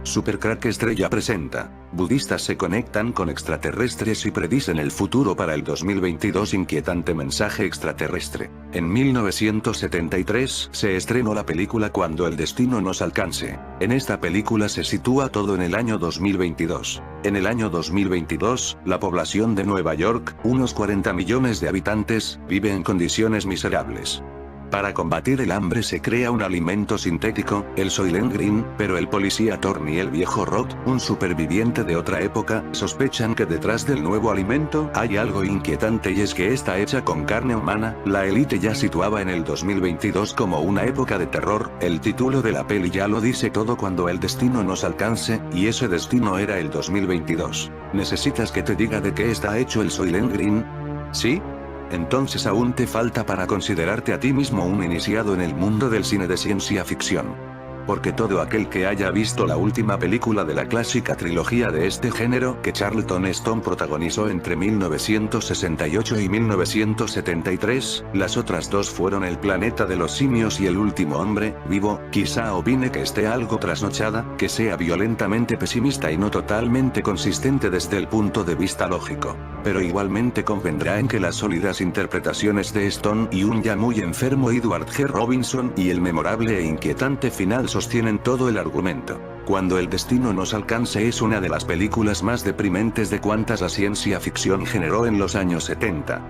Supercrack Estrella presenta. Budistas se conectan con extraterrestres y predicen el futuro para el 2022. Inquietante mensaje extraterrestre. En 1973 se estrenó la película Cuando el destino nos alcance. En esta película se sitúa todo en el año 2022. En el año 2022, la población de Nueva York, unos 40 millones de habitantes, vive en condiciones miserables. Para combatir el hambre se crea un alimento sintético, el Soylent Green, pero el policía Thorne y el viejo Rod, un superviviente de otra época, sospechan que detrás del nuevo alimento hay algo inquietante, y es que está hecha con carne humana. La élite ya situaba en el 2022 como una época de terror. El título de la peli ya lo dice todo: cuando el destino nos alcance, y ese destino era el 2022. ¿Necesitas que te diga de qué está hecho el Soylent Green? ¿Sí? Entonces aún te falta para considerarte a ti mismo un iniciado en el mundo del cine de ciencia ficción. Porque todo aquel que haya visto la última película de la clásica trilogía de este género que Charlton Heston protagonizó entre 1968 y 1973, las otras dos fueron El planeta de los simios y El último hombre vivo, quizá opine que esté algo trasnochada, que sea violentamente pesimista y no totalmente consistente desde el punto de vista lógico. Pero igualmente convendrá en que las sólidas interpretaciones de Heston y un ya muy enfermo Edward G. Robinson y el memorable e inquietante final sostienen todo el argumento. Cuando el destino nos alcance es una de las películas más deprimentes de cuantas la ciencia ficción generó en los años 70.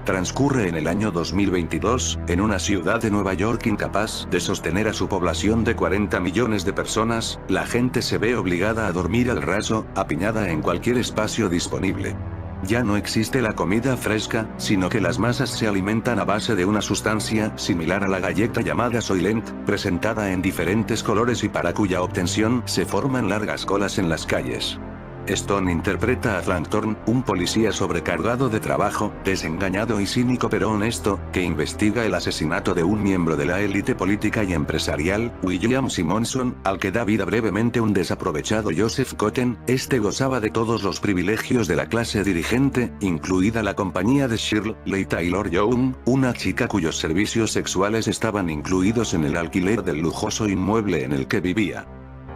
Transcurre en el año 2022, en una ciudad de Nueva York incapaz de sostener a su población de 40 millones de personas. La gente se ve obligada a dormir al raso, apiñada en cualquier espacio disponible. Ya no existe la comida fresca, sino que las masas se alimentan a base de una sustancia similar a la galleta llamada Soylent, presentada en diferentes colores y para cuya obtención se forman largas colas en las calles. Stone interpreta a Frank Thorne, un policía sobrecargado de trabajo, desengañado y cínico pero honesto, que investiga el asesinato de un miembro de la élite política y empresarial, William Simonson, al que da vida brevemente un desaprovechado Joseph Cotten. Este gozaba de todos los privilegios de la clase dirigente, incluida la compañía de Shirley Taylor Young, una chica cuyos servicios sexuales estaban incluidos en el alquiler del lujoso inmueble en el que vivía.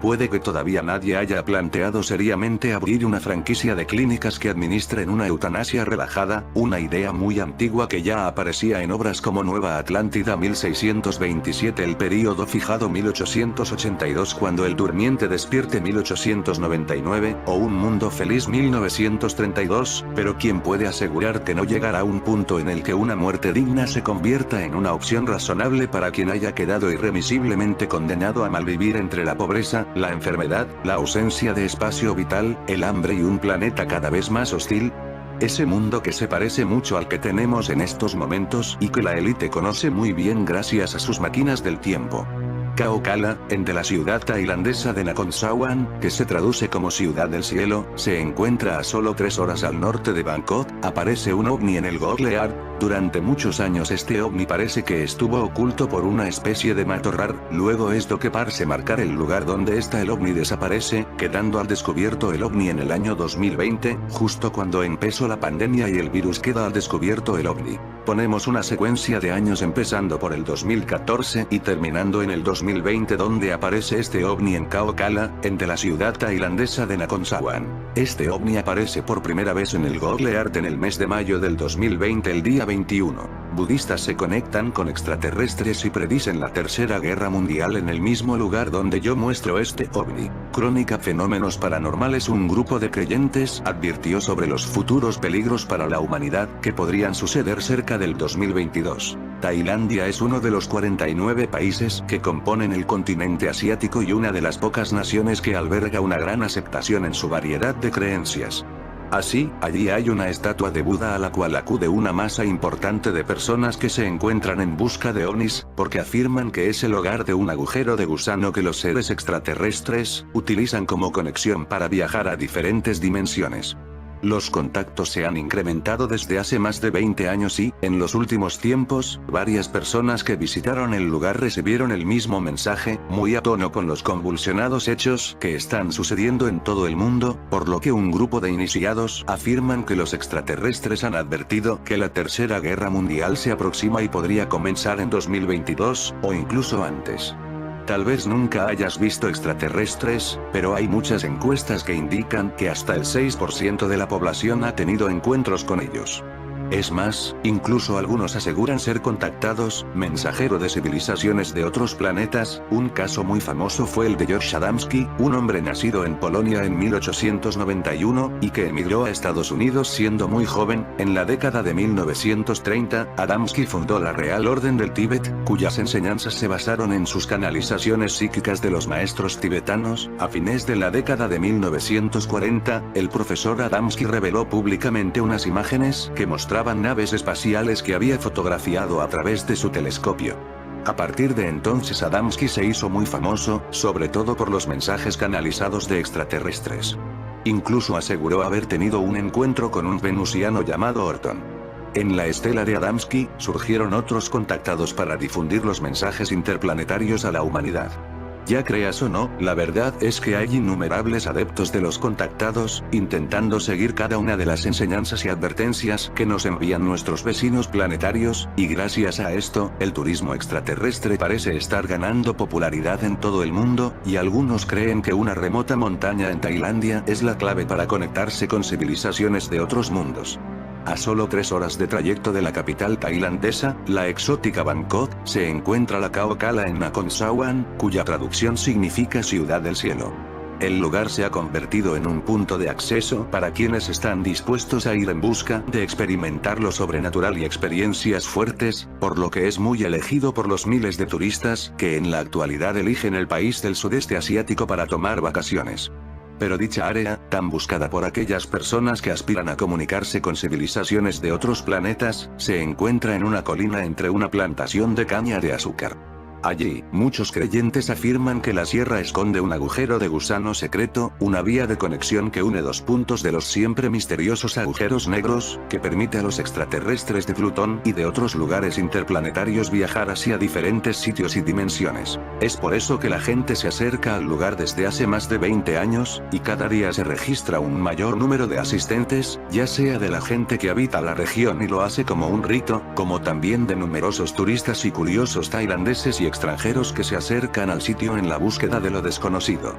Puede que todavía nadie haya planteado seriamente abrir una franquicia de clínicas que administren una eutanasia relajada, una idea muy antigua que ya aparecía en obras como Nueva Atlántida 1627, El período fijado 1882, Cuando el durmiente despierte 1899, o Un mundo feliz 1932, pero ¿quién puede asegurar que no llegará un punto en el que una muerte digna se convierta en una opción razonable para quien haya quedado irremisiblemente condenado a malvivir entre la pobreza, la enfermedad, la ausencia de espacio vital, el hambre y un planeta cada vez más hostil? Ese mundo que se parece mucho al que tenemos en estos momentos y que la élite conoce muy bien gracias a sus máquinas del tiempo. Khao Kala, de la ciudad tailandesa de Nakhon Sawan, que se traduce como Ciudad del Cielo, se encuentra a solo 3 horas al norte de Bangkok. Aparece un ovni en el Googlear. Durante muchos años este ovni parece que estuvo oculto por una especie de matorral. Luego esto que parece marcar el lugar donde está el ovni desaparece, quedando al descubierto el ovni en el año 2020, justo cuando empezó la pandemia y el virus queda al descubierto el ovni. Ponemos una secuencia de años empezando por el 2014 y terminando en el 2020 donde aparece este ovni en Khao Kala, de la ciudad tailandesa de Nakhon Sawan. Este ovni aparece por primera vez en el Google Earth en el mes de mayo del 2020, el día 21. Budistas se conectan con extraterrestres y predicen la Tercera Guerra Mundial en el mismo lugar donde yo muestro este ovni. Crónica Fenómenos Paranormales. Un grupo de creyentes advirtió sobre los futuros peligros para la humanidad que podrían suceder cerca del 2022. Tailandia es uno de los 49 países que componen el continente asiático y una de las pocas naciones que alberga una gran aceptación en su variedad de creencias. Así, allí hay una estatua de Buda a la cual acude una masa importante de personas que se encuentran en busca de ovnis, porque afirman que es el hogar de un agujero de gusano que los seres extraterrestres utilizan como conexión para viajar a diferentes dimensiones. Los contactos se han incrementado desde hace más de 20 años y, en los últimos tiempos, varias personas que visitaron el lugar recibieron el mismo mensaje, muy a tono con los convulsionados hechos que están sucediendo en todo el mundo, por lo que un grupo de iniciados afirman que los extraterrestres han advertido que la Tercera Guerra Mundial se aproxima y podría comenzar en 2022, o incluso antes. Tal vez nunca hayas visto extraterrestres, pero hay muchas encuestas que indican que hasta el 6% de la población ha tenido encuentros con ellos. Es más, incluso algunos aseguran ser contactados, mensajero de civilizaciones de otros planetas. Un caso muy famoso fue el de George Adamski, un hombre nacido en Polonia en 1891, y que emigró a Estados Unidos siendo muy joven. En la década de 1930, Adamski fundó la Real Orden del Tíbet, cuyas enseñanzas se basaron en sus canalizaciones psíquicas de los maestros tibetanos. A fines de la década de 1940, el profesor Adamski reveló públicamente unas imágenes que mostraban naves espaciales que había fotografiado a través de su telescopio. A partir de entonces Adamski se hizo muy famoso, sobre todo por los mensajes canalizados de extraterrestres. Incluso aseguró haber tenido un encuentro con un venusiano llamado Orton. En la estela de Adamski, surgieron otros contactados para difundir los mensajes interplanetarios a la humanidad. Ya creas o no, la verdad es que hay innumerables adeptos de los contactados, intentando seguir cada una de las enseñanzas y advertencias que nos envían nuestros vecinos planetarios, y gracias a esto, el turismo extraterrestre parece estar ganando popularidad en todo el mundo, y algunos creen que una remota montaña en Tailandia es la clave para conectarse con civilizaciones de otros mundos. A solo 3 horas de trayecto de la capital tailandesa, la exótica Bangkok, se encuentra la Khao Kala en Nakhon Sawan, cuya traducción significa ciudad del cielo. El lugar se ha convertido en un punto de acceso para quienes están dispuestos a ir en busca de experimentar lo sobrenatural y experiencias fuertes, por lo que es muy elegido por los miles de turistas que en la actualidad eligen el país del sudeste asiático para tomar vacaciones. Pero dicha área, tan buscada por aquellas personas que aspiran a comunicarse con civilizaciones de otros planetas, se encuentra en una colina entre una plantación de caña de azúcar. Allí, muchos creyentes afirman que la sierra esconde un agujero de gusano secreto, una vía de conexión que une dos puntos de los siempre misteriosos agujeros negros, que permite a los extraterrestres de Plutón y de otros lugares interplanetarios viajar hacia diferentes sitios y dimensiones. Es por eso que la gente se acerca al lugar desde hace más de 20 años, y cada día se registra un mayor número de asistentes, ya sea de la gente que habita la región y lo hace como un rito, como también de numerosos turistas y curiosos tailandeses y extranjeros que se acercan al sitio en la búsqueda de lo desconocido.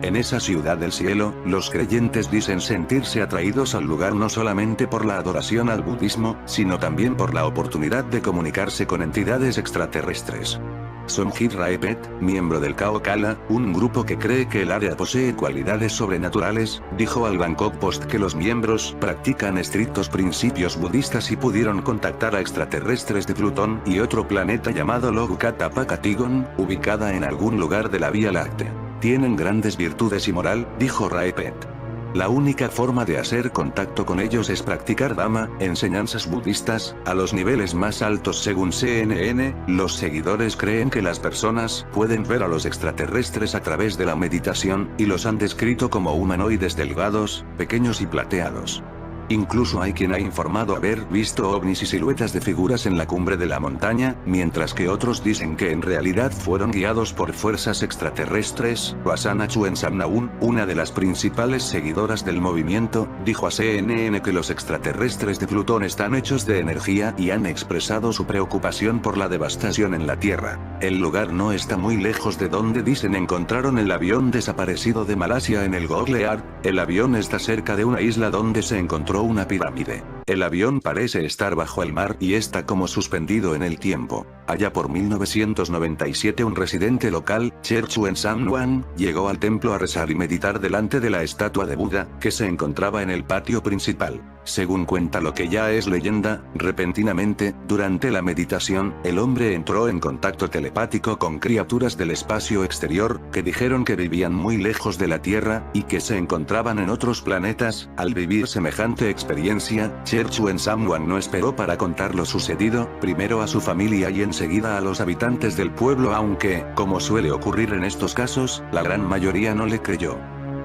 En esa ciudad del cielo, los creyentes dicen sentirse atraídos al lugar no solamente por la adoración al budismo, sino también por la oportunidad de comunicarse con entidades extraterrestres. Somjit Raepet, miembro del Khao Kala, un grupo que cree que el área posee cualidades sobrenaturales, dijo al Bangkok Post que los miembros practican estrictos principios budistas y pudieron contactar a extraterrestres de Plutón y otro planeta llamado Logukatapakatigon, ubicada en algún lugar de la Vía Láctea. Tienen grandes virtudes y moral, dijo Raepet. La única forma de hacer contacto con ellos es practicar Dhamma, enseñanzas budistas, a los niveles más altos según CNN. Los seguidores creen que las personas pueden ver a los extraterrestres a través de la meditación, y los han descrito como humanoides delgados, pequeños y plateados. Incluso hay quien ha informado haber visto ovnis y siluetas de figuras en la cumbre de la montaña, mientras que otros dicen que en realidad fueron guiados por fuerzas extraterrestres. Wasana Chuensamnaun, una de las principales seguidoras del movimiento, dijo a CNN que los extraterrestres de Plutón están hechos de energía y han expresado su preocupación por la devastación en la Tierra. El lugar no está muy lejos de donde dicen encontraron el avión desaparecido de Malasia en el Google Earth. El avión está cerca de una isla donde se encontró una pirámide. El avión parece estar bajo el mar y está como suspendido en el tiempo. Allá por 1997 un residente local, Cherchuen Samwan, llegó al templo a rezar y meditar delante de la estatua de Buda, que se encontraba en el patio principal. Según cuenta lo que ya es leyenda, repentinamente, durante la meditación, el hombre entró en contacto telepático con criaturas del espacio exterior, que dijeron que vivían muy lejos de la Tierra, y que se encontraban en otros planetas. Al vivir semejante experiencia, Cherchuen Samwan no esperó para contar lo sucedido, primero a su familia y enseguida a los habitantes del pueblo, aunque, como suele ocurrir en estos casos, la gran mayoría no le creyó.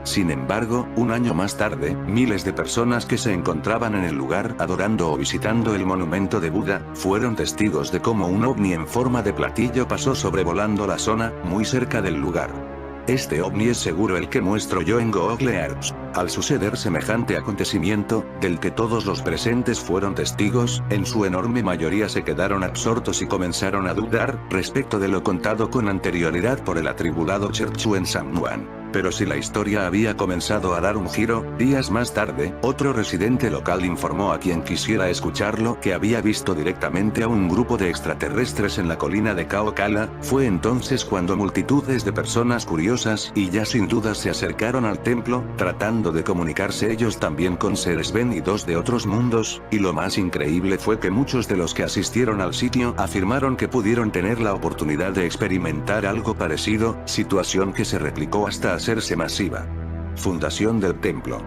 Sin embargo, un año más tarde, miles de personas que se encontraban en el lugar adorando o visitando el monumento de Buda, fueron testigos de cómo un ovni en forma de platillo pasó sobrevolando la zona, muy cerca del lugar. Este ovni es seguro el que muestro yo en Google Earth. Al suceder semejante acontecimiento, del que todos los presentes fueron testigos, en su enorme mayoría se quedaron absortos y comenzaron a dudar, respecto de lo contado con anterioridad por el atribulado Cherchuen Samnuan. Pero si la historia había comenzado a dar un giro, días más tarde, otro residente local informó a quien quisiera escucharlo que había visto directamente a un grupo de extraterrestres en la colina de Kaokala. Fue entonces cuando multitudes de personas curiosas y ya sin duda se acercaron al templo, tratando de comunicarse ellos también con seres venidos de otros mundos, y lo más increíble fue que muchos de los que asistieron al sitio afirmaron que pudieron tener la oportunidad de experimentar algo parecido, situación que se replicó hasta hacerse masiva. Fundación del templo.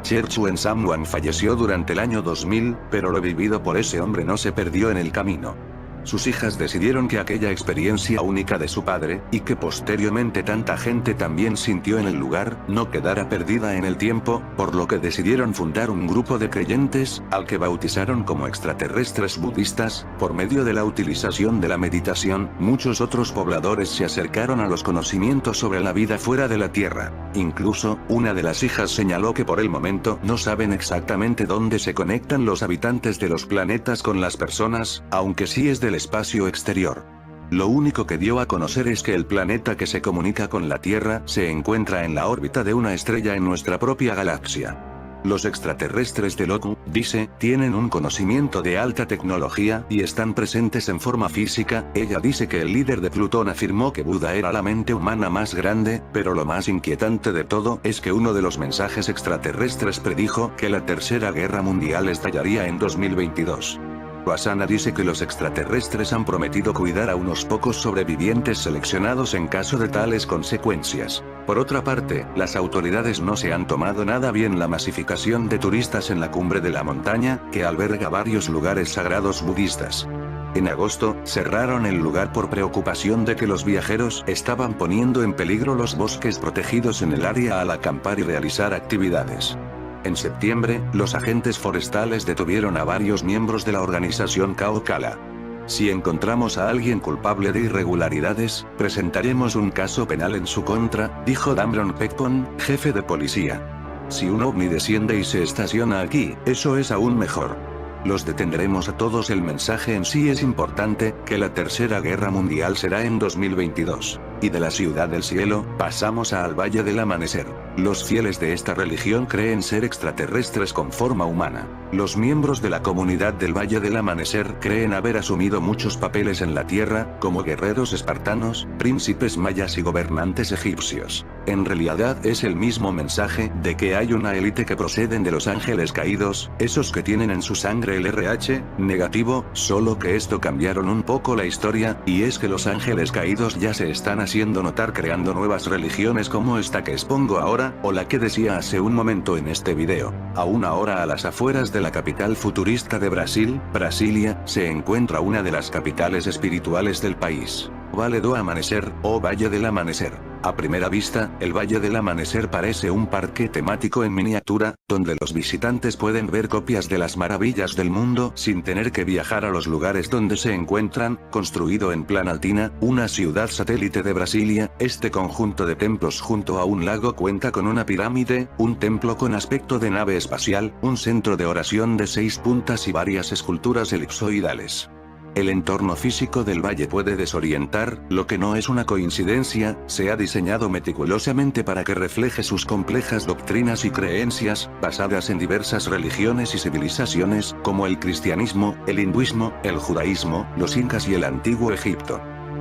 Cherchuen Samnuan falleció durante el año 2000, pero lo vivido por ese hombre no se perdió en el camino. Sus hijas decidieron que aquella experiencia única de su padre, y que posteriormente tanta gente también sintió en el lugar, no quedara perdida en el tiempo, por lo que decidieron fundar un grupo de creyentes, al que bautizaron como extraterrestres budistas. Por medio de la utilización de la meditación, muchos otros pobladores se acercaron a los conocimientos sobre la vida fuera de la Tierra. Incluso, una de las hijas señaló que por el momento no saben exactamente dónde se conectan los habitantes de los planetas con las personas, aunque sí es del espacio exterior. Lo único que dio a conocer es que el planeta que se comunica con la Tierra se encuentra en la órbita de una estrella en nuestra propia galaxia. Los extraterrestres de Loku, dice, tienen un conocimiento de alta tecnología y están presentes en forma física. Ella dice que el líder de Plutón afirmó que Buda era la mente humana más grande, pero lo más inquietante de todo es que uno de los mensajes extraterrestres predijo que la Tercera Guerra Mundial estallaría en 2022. Asana dice que los extraterrestres han prometido cuidar a unos pocos sobrevivientes seleccionados en caso de tales consecuencias. Por otra parte, las autoridades no se han tomado nada bien la masificación de turistas en la cumbre de la montaña, que alberga varios lugares sagrados budistas. En agosto, cerraron el lugar por preocupación de que los viajeros estaban poniendo en peligro los bosques protegidos en el área al acampar y realizar actividades. En septiembre, los agentes forestales detuvieron a varios miembros de la organización Kaokala. Si encontramos a alguien culpable de irregularidades, presentaremos un caso penal en su contra, dijo Damron Pekpon, jefe de policía. Si un ovni desciende y se estaciona aquí, eso es aún mejor. Los detendremos a todos. El mensaje en sí es importante, que la Tercera Guerra Mundial será en 2022. Y de la Ciudad del Cielo, pasamos al Valle del Amanecer. Los fieles de esta religión creen ser extraterrestres con forma humana. Los miembros de la comunidad del Valle del Amanecer creen haber asumido muchos papeles en la Tierra, como guerreros espartanos, príncipes mayas y gobernantes egipcios. En realidad es el mismo mensaje, de que hay una élite que proceden de los ángeles caídos, esos que tienen en su sangre el RH negativo, solo que esto cambiaron un poco la historia, y es que los ángeles caídos ya se están haciendo notar creando nuevas religiones como esta que expongo ahora, o la que decía hace un momento en este video. A una hora a las afueras de la capital futurista de Brasil, Brasilia, se encuentra una de las capitales espirituales del país. Vale do Amanecer, o Valle del Amanecer. A primera vista, el Valle del Amanecer parece un parque temático en miniatura, donde los visitantes pueden ver copias de las maravillas del mundo sin tener que viajar a los lugares donde se encuentran. Construido en Planaltina, una ciudad satélite de Brasilia, este conjunto de templos junto a un lago cuenta con una pirámide, un templo con aspecto de nave espacial, un centro de oración de 6 puntas y varias esculturas elipsoidales. El entorno físico del valle puede desorientar, lo que no es una coincidencia, se ha diseñado meticulosamente para que refleje sus complejas doctrinas y creencias, basadas en diversas religiones y civilizaciones, como el cristianismo, el hinduismo, el judaísmo, los incas y el antiguo Egipto.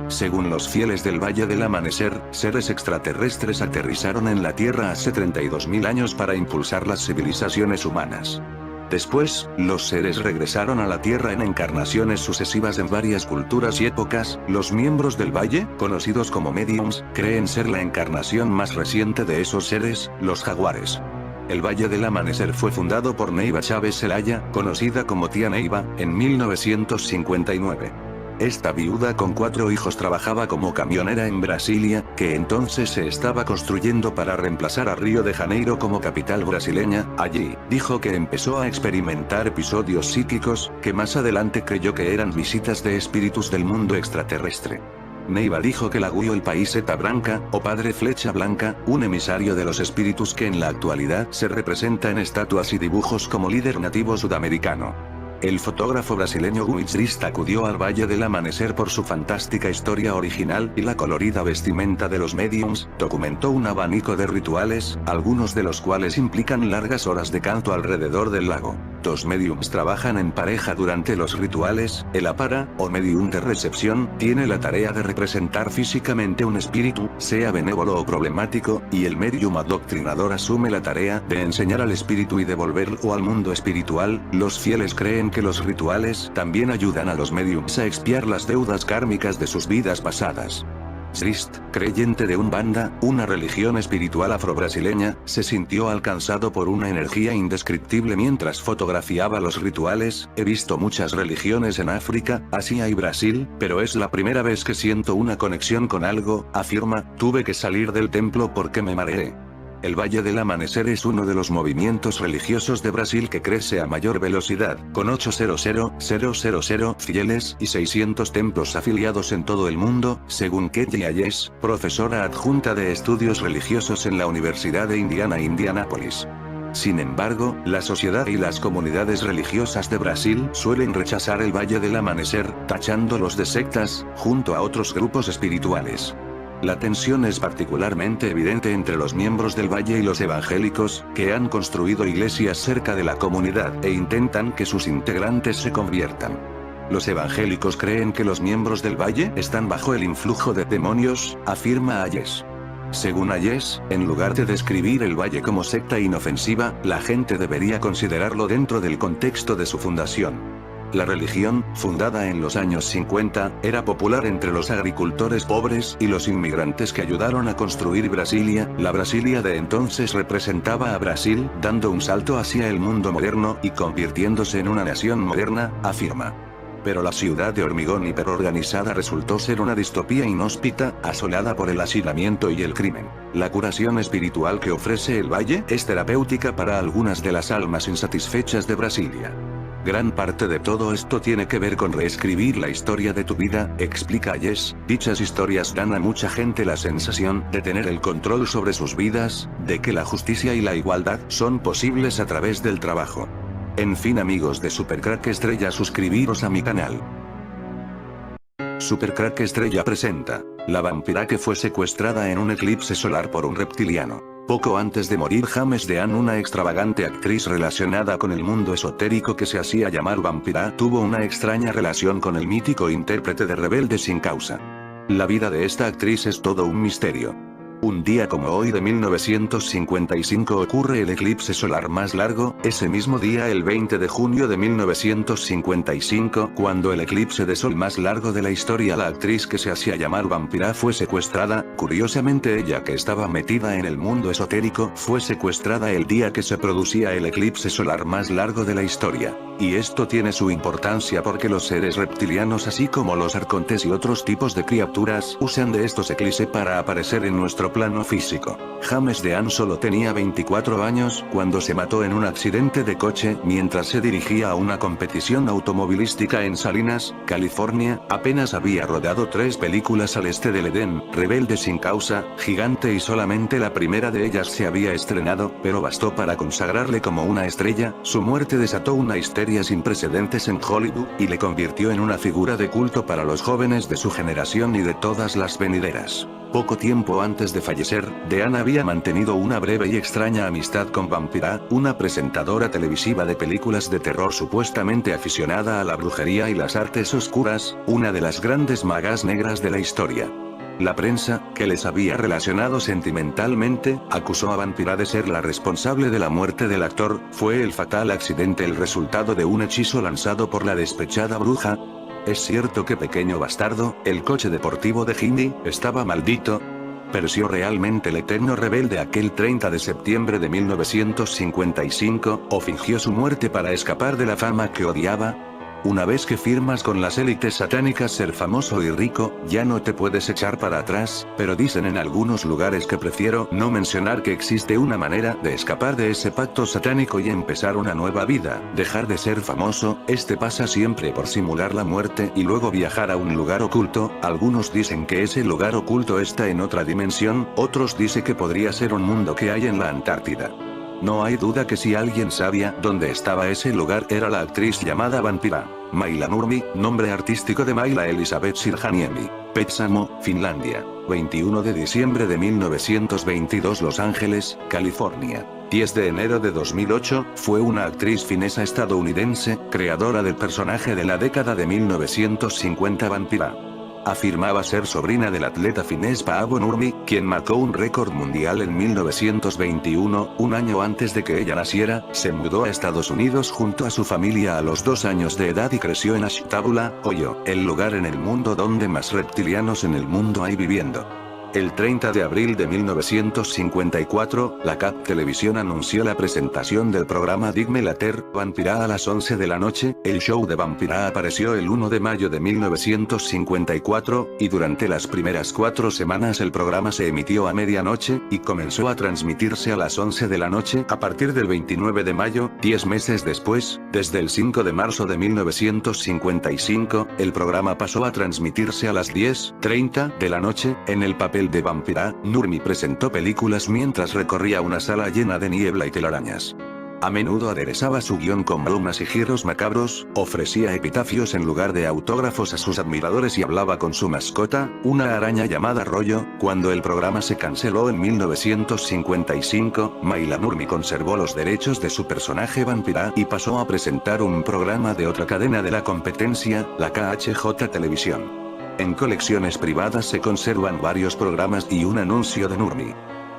Según los fieles del Valle del Amanecer, seres extraterrestres aterrizaron en la Tierra hace 32.000 años para impulsar las civilizaciones humanas. Después, los seres regresaron a la Tierra en encarnaciones sucesivas en varias culturas y épocas. Los miembros del Valle, conocidos como mediums, creen ser la encarnación más reciente de esos seres, los jaguares. El Valle del Amanecer fue fundado por Neiva Chávez Zelaya, conocida como Tía Neiva, en 1959. Esta viuda con 4 hijos trabajaba como camionera en Brasilia, que entonces se estaba construyendo para reemplazar a Río de Janeiro como capital brasileña. Allí, dijo que empezó a experimentar episodios psíquicos, que más adelante creyó que eran visitas de espíritus del mundo extraterrestre. Neiva dijo que Laguio el país Eta Branca, o Padre Flecha Blanca, un emisario de los espíritus que en la actualidad se representa en estatuas y dibujos como líder nativo sudamericano. El fotógrafo brasileño Guiz Drist acudió al Valle del Amanecer por su fantástica historia original y la colorida vestimenta de los mediums, documentó un abanico de rituales, algunos de los cuales implican largas horas de canto alrededor del lago. Dos mediums trabajan en pareja durante los rituales, el apara, o medium de recepción, tiene la tarea de representar físicamente un espíritu, sea benévolo o problemático, y el medium adoctrinador asume la tarea de enseñar al espíritu y devolverlo al mundo espiritual. Los fieles creen que los rituales también ayudan a los mediums a expiar las deudas kármicas de sus vidas pasadas. Drist, creyente de Umbanda, una religión espiritual afro-brasileña, se sintió alcanzado por una energía indescriptible mientras fotografiaba los rituales. He visto muchas religiones en África, Asia y Brasil, pero es la primera vez que siento una conexión con algo, afirma. Tuve que salir del templo porque me mareé. El Valle del Amanecer es uno de los movimientos religiosos de Brasil que crece a mayor velocidad, con 800,000 fieles y 600 templos afiliados en todo el mundo, según Kelly Ayes, profesora adjunta de estudios religiosos en la Universidad de Indiana, Indianápolis. Sin embargo, la sociedad y las comunidades religiosas de Brasil suelen rechazar el Valle del Amanecer, tachándolos de sectas, junto a otros grupos espirituales. La tensión es particularmente evidente entre los miembros del Valle y los evangélicos, que han construido iglesias cerca de la comunidad e intentan que sus integrantes se conviertan. Los evangélicos creen que los miembros del Valle están bajo el influjo de demonios, afirma Ayes. Según Ayes, en lugar de describir el Valle como secta inofensiva, la gente debería considerarlo dentro del contexto de su fundación. La religión, fundada en los años 50, era popular entre los agricultores pobres y los inmigrantes que ayudaron a construir Brasilia. La Brasilia de entonces representaba a Brasil, dando un salto hacia el mundo moderno y convirtiéndose en una nación moderna, afirma. Pero la ciudad de hormigón hiperorganizada resultó ser una distopía inhóspita, asolada por el hacinamiento y el crimen. La curación espiritual que ofrece el Valle es terapéutica para algunas de las almas insatisfechas de Brasilia. Gran parte de todo esto tiene que ver con reescribir la historia de tu vida, explica Ayes. Dichas historias dan a mucha gente la sensación de tener el control sobre sus vidas, de que la justicia y la igualdad son posibles a través del trabajo. En fin, amigos de Supercrack Estrella, suscribiros a mi canal. Supercrack Estrella presenta la vampira que fue secuestrada en un eclipse solar por un reptiliano. Poco antes de morir, James Dean, una extravagante actriz relacionada con el mundo esotérico que se hacía llamar vampira, tuvo una extraña relación con el mítico intérprete de Rebelde sin Causa. La vida de esta actriz es todo un misterio. Un día como hoy de 1955 ocurre el eclipse solar más largo, ese mismo día el 20 de junio de 1955, cuando el eclipse de sol más largo de la historia, la actriz que se hacía llamar vampira fue secuestrada. Curiosamente, ella, que estaba metida en el mundo esotérico, fue secuestrada el día que se producía el eclipse solar más largo de la historia. Y esto tiene su importancia porque los seres reptilianos, así como los arcontes y otros tipos de criaturas, usan de estos eclipses para aparecer en nuestro plano físico. James Dean solo tenía 24 años cuando se mató en un accidente de coche mientras se dirigía a una competición automovilística en Salinas, California. Apenas había rodado 3 películas al este del Edén: Rebelde sin Causa, Gigante, y solamente la primera de ellas se había estrenado, pero bastó para consagrarle como una estrella. Su muerte desató una histeria sin precedentes en Hollywood, y le convirtió en una figura de culto para los jóvenes de su generación y de todas las venideras. Poco tiempo antes de fallecer, Dean había mantenido una breve y extraña amistad con Vampira, una presentadora televisiva de películas de terror supuestamente aficionada a la brujería y las artes oscuras, una de las grandes magas negras de la historia. La prensa, que les había relacionado sentimentalmente, acusó a Vampira de ser la responsable de la muerte del actor. ¿Fue el fatal accidente el resultado de un hechizo lanzado por la despechada bruja? ¿Es cierto que Pequeño Bastardo, el coche deportivo de Jimmy, estaba maldito? ¿Pereció realmente el eterno rebelde aquel 30 de septiembre de 1955, o fingió su muerte para escapar de la fama que odiaba? Una vez que firmas con las élites satánicas ser famoso y rico, ya no te puedes echar para atrás, pero dicen en algunos lugares que prefiero no mencionar que existe una manera de escapar de ese pacto satánico y empezar una nueva vida, dejar de ser famoso. Este pasa siempre por simular la muerte y luego viajar a un lugar oculto. Algunos dicen que ese lugar oculto está en otra dimensión, otros dicen que podría ser un mundo que hay en la Antártida. No hay duda que si alguien sabía dónde estaba ese lugar era la actriz llamada Vampira. Maila Nurmi, nombre artístico de Maila Elisabeth Sirhaniemi. Petsamo, Finlandia. 21 de diciembre de 1922 Los Ángeles, California. 10 de enero de 2008, fue una actriz finesa estadounidense, creadora del personaje de la década de 1950 Vampira. Afirmaba ser sobrina del atleta finés Paavo Nurmi, quien marcó un récord mundial en 1921, un año antes de que ella naciera. Se mudó a Estados Unidos junto a su familia a los 2 años de edad y creció en Ashtabula, Ohio, el lugar en el mundo donde más reptilianos en el mundo hay viviendo. El 30 de abril de 1954, la CAT Televisión anunció la presentación del programa Digme Later, Vampira a las 11 de la noche. El show de Vampira apareció el 1 de mayo de 1954, y durante las primeras 4 semanas el programa se emitió a medianoche, y comenzó a transmitirse a las 11 de la noche a partir del 29 de mayo, 10 meses después. Desde el 5 de marzo de 1955, el programa pasó a transmitirse a las 10:30 de la noche. En el papel de Vampira, Nurmi presentó películas mientras recorría una sala llena de niebla y telarañas. A menudo aderezaba su guión con bromas y giros macabros, ofrecía epitafios en lugar de autógrafos a sus admiradores y hablaba con su mascota, una araña llamada Rollo. Cuando el programa se canceló en 1955, Maila Nurmi conservó los derechos de su personaje Vampira y pasó a presentar un programa de otra cadena de la competencia, la KHJ Televisión. En colecciones privadas se conservan varios programas y un anuncio de Nurmi.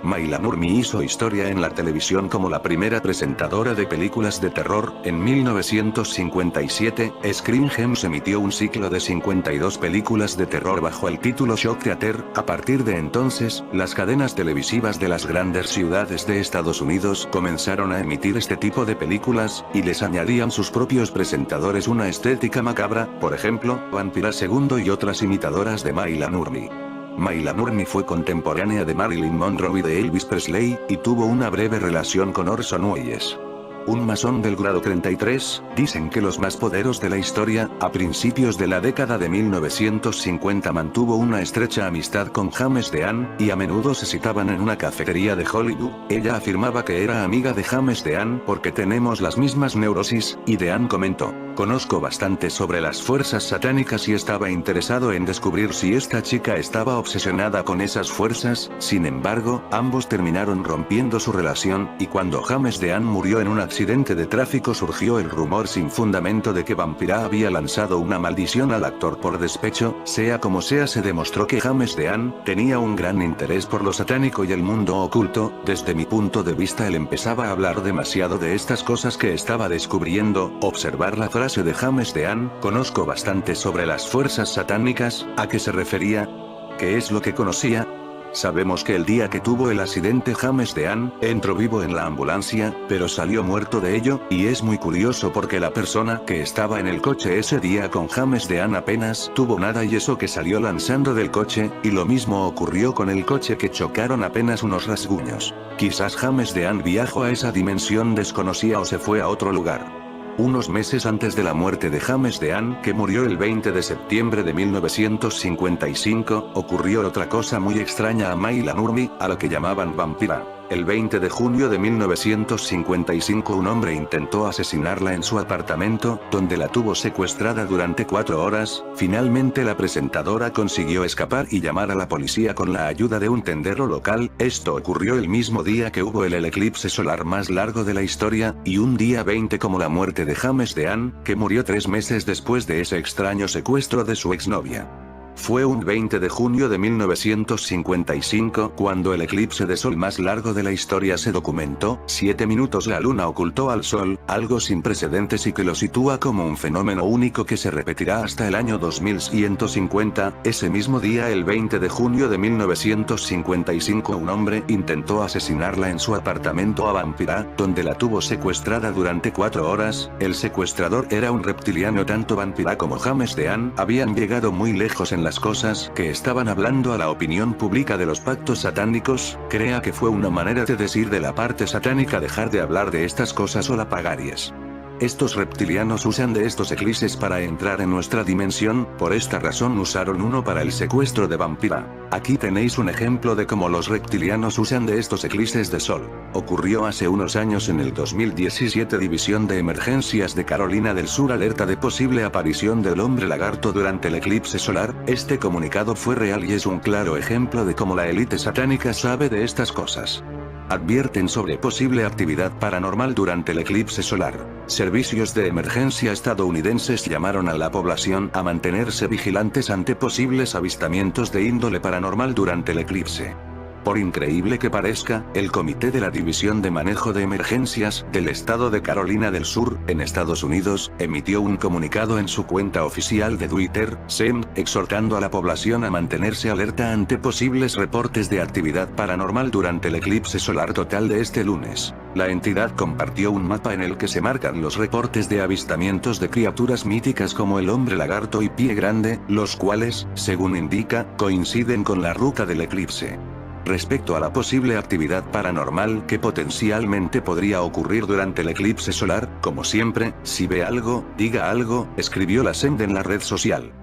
Maila Nurmi hizo historia en la televisión como la primera presentadora de películas de terror. En 1957, Screen Gems emitió un ciclo de 52 películas de terror bajo el título Shock Theater. A partir de entonces, las cadenas televisivas de las grandes ciudades de Estados Unidos comenzaron a emitir este tipo de películas, y les añadían sus propios presentadores una estética macabra, por ejemplo, Vampira II y otras imitadoras de Maila Nurmi. Maila Nurmi fue contemporánea de Marilyn Monroe y de Elvis Presley, y tuvo una breve relación con Orson Welles. Un masón del grado 33, dicen que los más poderosos de la historia. A principios de la década de 1950 mantuvo una estrecha amistad con James Dean, y a menudo se citaban en una cafetería de Hollywood. Ella afirmaba que era amiga de James Dean porque tenemos las mismas neurosis, y Dean comentó: conozco bastante sobre las fuerzas satánicas y estaba interesado en descubrir si esta chica estaba obsesionada con esas fuerzas. Sin embargo, ambos terminaron rompiendo su relación, y cuando James Dean murió en un accidente de tráfico surgió el rumor sin fundamento de que Vampira había lanzado una maldición al actor por despecho. Sea como sea, se demostró que James Dean tenía un gran interés por lo satánico y el mundo oculto. Desde mi punto de vista, él empezaba a hablar demasiado de estas cosas que estaba descubriendo. Observar la frase de James Dean: conozco bastante sobre las fuerzas satánicas. ¿A qué se refería? ¿Qué es lo que conocía? Sabemos que el día que tuvo el accidente James Dean entró vivo en la ambulancia, pero salió muerto de ello, y es muy curioso porque la persona que estaba en el coche ese día con James Dean apenas tuvo nada y eso que salió lanzando del coche, y lo mismo ocurrió con el coche que chocaron apenas unos rasguños. Quizás James Dean viajó a esa dimensión desconocida o se fue a otro lugar. Unos meses antes de la muerte de James Dean, que murió el 20 de septiembre de 1955, ocurrió otra cosa muy extraña a Maila Nurmi, a la que llamaban Vampira. El 20 de junio de 1955 un hombre intentó asesinarla en su apartamento, donde la tuvo secuestrada durante 4 horas. Finalmente la presentadora consiguió escapar y llamar a la policía con la ayuda de un tendero local. Esto ocurrió el mismo día que hubo el eclipse solar más largo de la historia, y un día 20 como la muerte de James Dean, que murió 3 meses después de ese extraño secuestro de su exnovia. Fue un 20 de junio de 1955 cuando el eclipse de sol más largo de la historia se documentó. 7 minutos la luna ocultó al sol, algo sin precedentes y que lo sitúa como un fenómeno único que se repetirá hasta el año 2150. Ese mismo día, el 20 de junio de 1955, un hombre intentó asesinarla en su apartamento a Vampira, donde la tuvo secuestrada durante 4 horas. El secuestrador era un reptiliano. Tanto Vampira como James Dean habían llegado muy lejos en las cosas que estaban hablando a la opinión pública de los pactos satánicos. Crea que fue una manera de decir de la parte satánica dejar de hablar de estas cosas o la pagarías. Estos reptilianos usan de estos eclipses para entrar en nuestra dimensión, por esta razón usaron uno para el secuestro de Vampira. Aquí tenéis un ejemplo de cómo los reptilianos usan de estos eclipses de sol. Ocurrió hace unos años en el 2017. División de Emergencias de Carolina del Sur alerta de posible aparición del hombre lagarto durante el eclipse solar. Este comunicado fue real y es un claro ejemplo de cómo la élite satánica sabe de estas cosas. Advierten sobre posible actividad paranormal durante el eclipse solar. Servicios de emergencia estadounidenses llamaron a la población a mantenerse vigilantes ante posibles avistamientos de índole paranormal durante el eclipse. Por increíble que parezca, el Comité de la División de Manejo de Emergencias del Estado de Carolina del Sur, en Estados Unidos, emitió un comunicado en su cuenta oficial de Twitter, SEM, exhortando a la población a mantenerse alerta ante posibles reportes de actividad paranormal durante el eclipse solar total de este lunes. La entidad compartió un mapa en el que se marcan los reportes de avistamientos de criaturas míticas como el hombre lagarto y pie grande, los cuales, según indica, coinciden con la ruta del eclipse. Respecto a la posible actividad paranormal que potencialmente podría ocurrir durante el eclipse solar, como siempre, si ve algo, diga algo, escribió la SEM en la red social.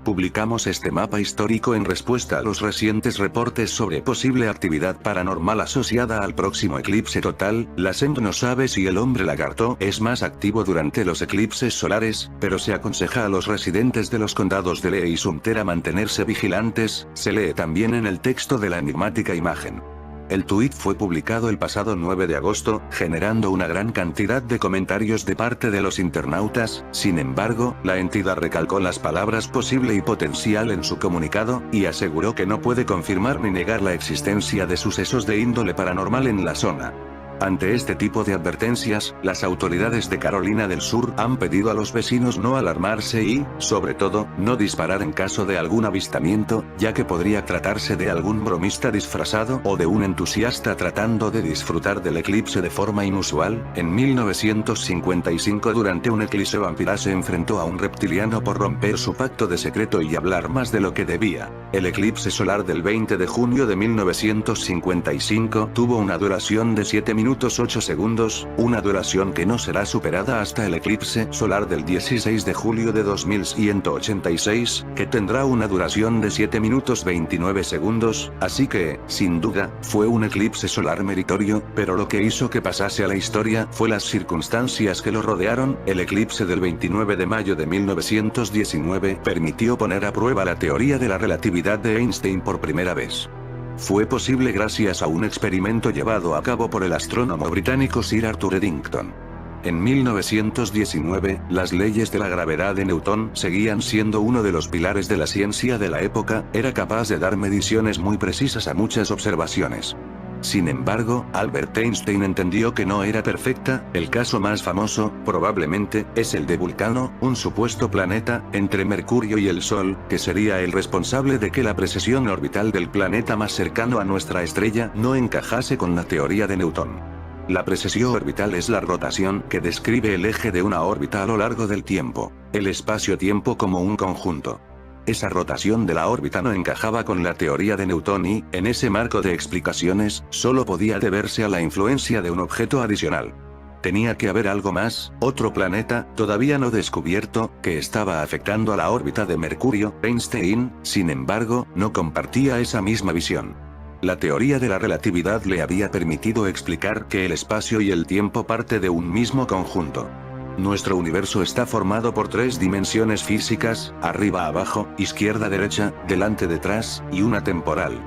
Publicamos este mapa histórico en respuesta a los recientes reportes sobre posible actividad paranormal asociada al próximo eclipse total. La SEM no sabe si el hombre lagarto es más activo durante los eclipses solares, pero se aconseja a los residentes de los condados de Lee y Sumter a mantenerse vigilantes. Se lee también en el texto de la enigmática imagen. El tuit fue publicado el pasado 9 de agosto, generando una gran cantidad de comentarios de parte de los internautas. Sin embargo, la entidad recalcó las palabras posible y potencial en su comunicado, y aseguró que no puede confirmar ni negar la existencia de sucesos de índole paranormal en la zona. Ante este tipo de advertencias, las autoridades de Carolina del Sur han pedido a los vecinos no alarmarse y, sobre todo, no disparar en caso de algún avistamiento, ya que podría tratarse de algún bromista disfrazado o de un entusiasta tratando de disfrutar del eclipse de forma inusual. En 1955, durante un eclipse, Vampira se enfrentó a un reptiliano por romper su pacto de secreto y hablar más de lo que debía. El eclipse solar del 20 de junio de 1955 tuvo una duración de 7 minutos 8 segundos, una duración que no será superada hasta el eclipse solar del 16 de julio de 2186, que tendrá una duración de 7 minutos 29 segundos, así que, sin duda, fue un eclipse solar meritorio, pero lo que hizo que pasase a la historia fue las circunstancias que lo rodearon. El eclipse del 29 de mayo de 1919 permitió poner a prueba la teoría de la relatividad de Einstein por primera vez. Fue posible gracias a un experimento llevado a cabo por el astrónomo británico Sir Arthur Eddington. En 1919, las leyes de la gravedad de Newton seguían siendo uno de los pilares de la ciencia de la época. Era capaz de dar mediciones muy precisas a muchas observaciones. Sin embargo, Albert Einstein entendió que no era perfecta. El caso más famoso, probablemente, es el de Vulcano, un supuesto planeta, entre Mercurio y el Sol, que sería el responsable de que la precesión orbital del planeta más cercano a nuestra estrella no encajase con la teoría de Newton. La precesión orbital es la rotación que describe el eje de una órbita a lo largo del tiempo, el espacio-tiempo como un conjunto. Esa rotación de la órbita no encajaba con la teoría de Newton y, en ese marco de explicaciones, solo podía deberse a la influencia de un objeto adicional. Tenía que haber algo más, otro planeta, todavía no descubierto, que estaba afectando a la órbita de Mercurio. Einstein, sin embargo, no compartía esa misma visión. La teoría de la relatividad le había permitido explicar que el espacio y el tiempo parte de un mismo conjunto. Nuestro universo está formado por 3 dimensiones físicas, arriba abajo, izquierda derecha, delante detrás, y una temporal.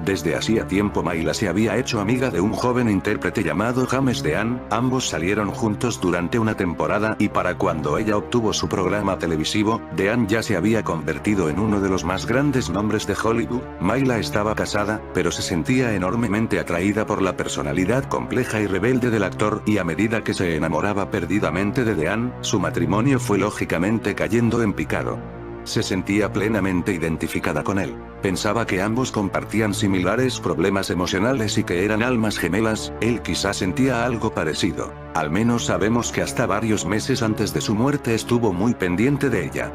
Desde hacía tiempo Mayla se había hecho amiga de un joven intérprete llamado James Dean, ambos salieron juntos durante una temporada y para cuando ella obtuvo su programa televisivo, Dean ya se había convertido en uno de los más grandes nombres de Hollywood. Mayla estaba casada, pero se sentía enormemente atraída por la personalidad compleja y rebelde del actor y a medida que se enamoraba perdidamente de Dean, su matrimonio fue lógicamente cayendo en picado. Se sentía plenamente identificada con él. Pensaba que ambos compartían similares problemas emocionales y que eran almas gemelas. Él quizás sentía algo parecido. Al menos sabemos que hasta varios meses antes de su muerte estuvo muy pendiente de ella.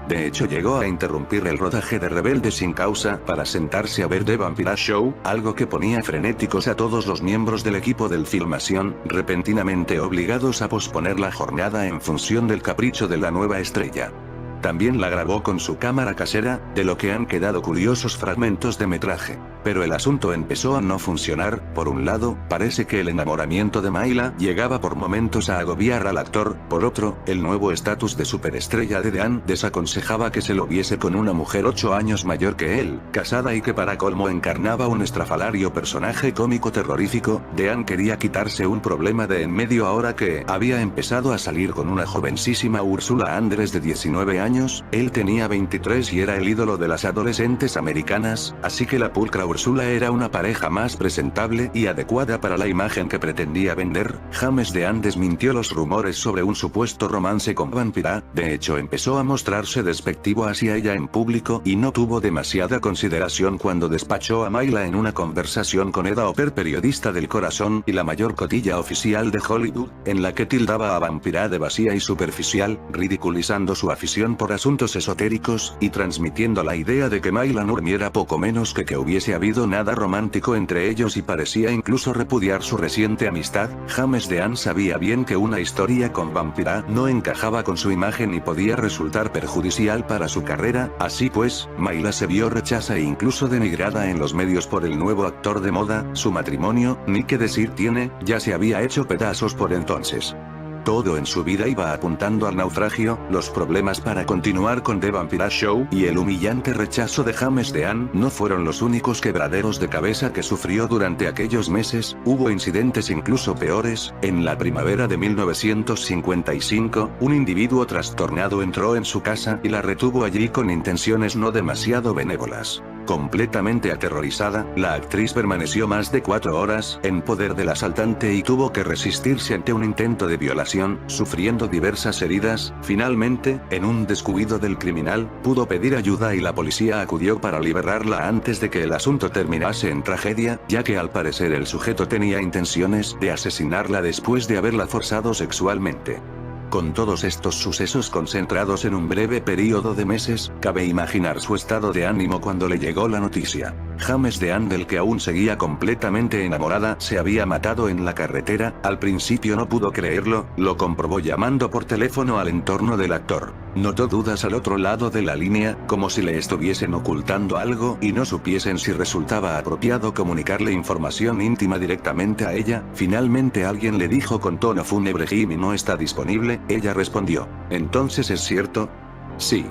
De hecho llegó a interrumpir el rodaje de Rebelde sin causa para sentarse a ver The Vampire Show, algo que ponía frenéticos a todos los miembros del equipo del Filmation, repentinamente obligados a posponer la jornada en función del capricho de la nueva estrella. También la grabó con su cámara casera, de lo que han quedado curiosos fragmentos de metraje. Pero el asunto empezó a no funcionar. Por un lado, parece que el enamoramiento de Mayla llegaba por momentos a agobiar al actor, por otro, el nuevo estatus de superestrella de Dean desaconsejaba que se lo viese con una mujer 8 años mayor que él, casada y que para colmo encarnaba un estrafalario personaje cómico terrorífico. Dean quería quitarse un problema de en medio ahora que había empezado a salir con una jovencísima Ursula Andress de 19 años. Él tenía 23 y era el ídolo de las adolescentes americanas, así que la pulcra Ursula era una pareja más presentable y adecuada para la imagen que pretendía vender. James Dean desmintió los rumores sobre un supuesto romance con Vampira, de hecho empezó a mostrarse despectivo hacia ella en público y no tuvo demasiada consideración cuando despachó a Mayla en una conversación con Eda Oper, periodista del Corazón y la mayor cotilla oficial de Hollywood, en la que tildaba a Vampira de vacía y superficial, ridiculizando su afición por asuntos esotéricos, y transmitiendo la idea de que Mayla no era poco menos que hubiese habido nada romántico entre ellos y parecía incluso repudiar su reciente amistad. James Dean sabía bien que una historia con Vampira no encajaba con su imagen y podía resultar perjudicial para su carrera, así pues, Mayla se vio rechazada e incluso denigrada en los medios por el nuevo actor de moda. Su matrimonio, ni qué decir tiene, ya se había hecho pedazos por entonces. Todo en su vida iba apuntando al naufragio. Los problemas para continuar con The Vampire Show y el humillante rechazo de James Dean no fueron los únicos quebraderos de cabeza que sufrió durante aquellos meses. Hubo incidentes incluso peores. En la primavera de 1955, un individuo trastornado entró en su casa y la retuvo allí con intenciones no demasiado benévolas. Completamente aterrorizada, la actriz permaneció más de 4 horas en poder del asaltante y tuvo que resistirse ante un intento de violación, sufriendo diversas heridas. Finalmente, en un descuido del criminal, pudo pedir ayuda y la policía acudió para liberarla antes de que el asunto terminase en tragedia, ya que al parecer el sujeto tenía intenciones de asesinarla después de haberla forzado sexualmente. Con todos estos sucesos concentrados en un breve periodo de meses, cabe imaginar su estado de ánimo cuando le llegó la noticia. James Dean, del que aún seguía completamente enamorada, se había matado en la carretera. Al principio no pudo creerlo, lo comprobó llamando por teléfono al entorno del actor. Notó dudas al otro lado de la línea, como si le estuviesen ocultando algo y no supiesen si resultaba apropiado comunicarle información íntima directamente a ella. Finalmente alguien le dijo con tono fúnebre: Jimmy no está disponible. Ella respondió: ¿entonces es cierto? Sí.